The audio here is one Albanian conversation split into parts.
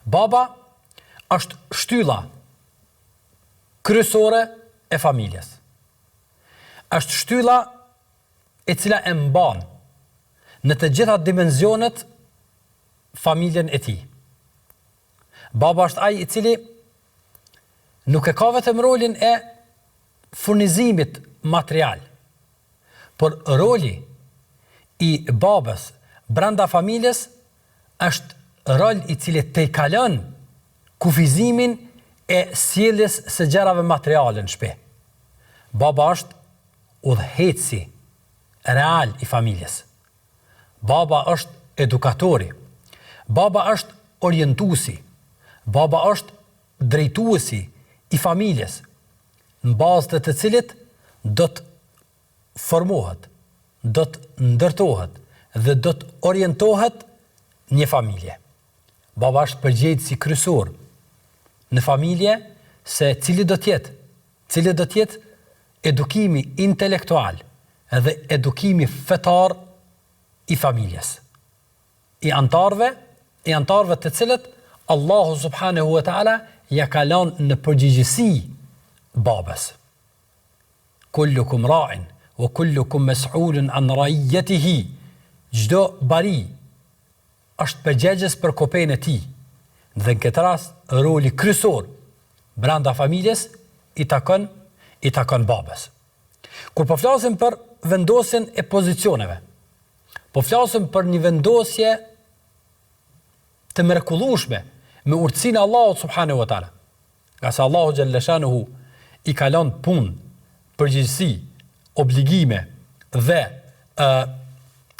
Baba është shtylla kryesore e familjes. Është shtylla e cila e mban në të gjitha dimenzionet familjen e tij. Baba është ai i cili nuk e ka vetëm rolin e furnizimit material, por roli i babës brenda familjes është rol i cili tejkalon kufizimin e sjelljes së gjërave materiale në shtëpi. Baba është udhëheci real i familjes. Baba është edukatori. Baba është orientuesi. Baba është drejtuesi i familjes, në bazë të cilit do të formohet, do të ndërtohet dhe do të orientohet një familje. Baba është përgjegjësi kryesor në familje se cili do të jetë edukimi intelektual dhe edukimi fetar i familjes. I antarëve të cilët Allahu subhanahu wa ta'ala ja ka lënë në përgjegjësi babës. Kullukum ra'in wa kullukum mas'ulun an ra'iyatihi. Çdo bari është përgjegjës për kopën e tij. Dhe në këtë rast roli kryesor brenda familjes i takon babës. Kur po flasim për vendosjen e pozicioneve, po flasim për një vendosje të mrekullueshme me urtësinë e Allahut subhanahu wa taala. Nga sa Allahu xhalla shanuhu i ka lënë punë, përgjegjësi, obligime dhe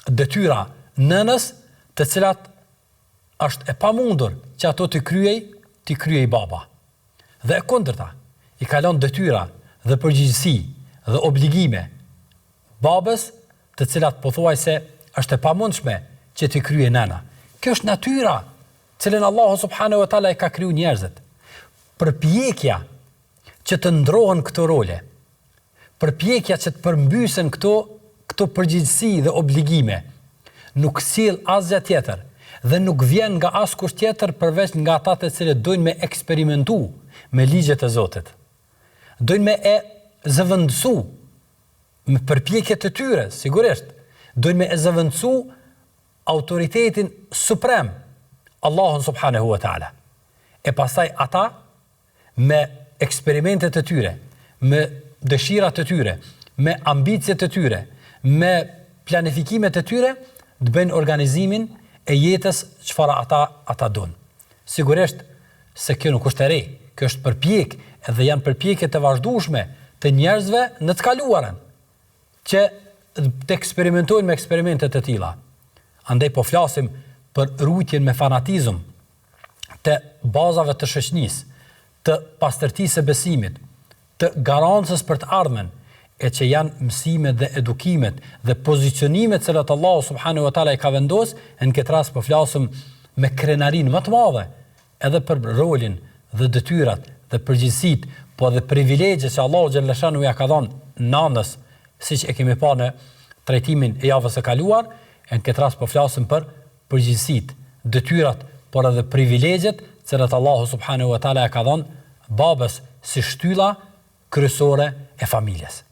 detyra nënës, të cilat është e pamundur që ato të kryej baba. Dhe e kundërta, i ka lënë detyra dhe përgjegjësi dhe obligime babës, të cilat pothuajse është e pamundshme që të kryej nëna. Kjo është natyra cilën Allahu subhanahu wa taala i ka kriju njerëzit. Përpjekja që të ndrohen këto role, përpjekja që të përmbysen këto përgjegjësi dhe obligime, nuk sjell asgjë tjetër dhe nuk vjen nga askush tjetër përveç nga ata të cilët dojnë me eksperimentu me ligjet e Zotit. Dojnë me e zëvendësu me përpjekjet e tyre, sigurisht. Dojnë me e zëvendësu autoritetin suprem, Allahun subhanahu wa ta'ala. E pastaj ata, me eksperimentet e tyre, me dëshirat e tyre, me ambicjet e tyre, me planifikimet e tyre, të bëjnë organizimin e jetës çfarë ata don. Sigurisht se kjo nuk është e re, kjo është përpjek dhe janë përpjekje të vazhdueshme të njerëzve në të kaluarën që të eksperimentojnë me eksperimentet e tilla. Andaj po flasim për rujtjen me fanatizëm të bazave të shoqënisë, të pastërtisë së besimit, të garancës për të ardhmen, e që janë mësimet dhe edukimet dhe pozicionimet që Allahu subhanahu wa taala i ka vendosur. Në këtë rast po flasim me krenarinë më të madhe edhe për rolin dhe detyrat dhe përgjegjësitë, po dhe privilegjet që Allahu xhallahu shanu ja ka dhënë nanës, siç e kemi parë në trajtimin e javës së kaluar. Në këtë rast po flasim për përgjegjësitë, detyrat, por edhe privilegjet që Allahu subhanahu wa taala ja ka dhënë babës si shtylla kryesore e familjes.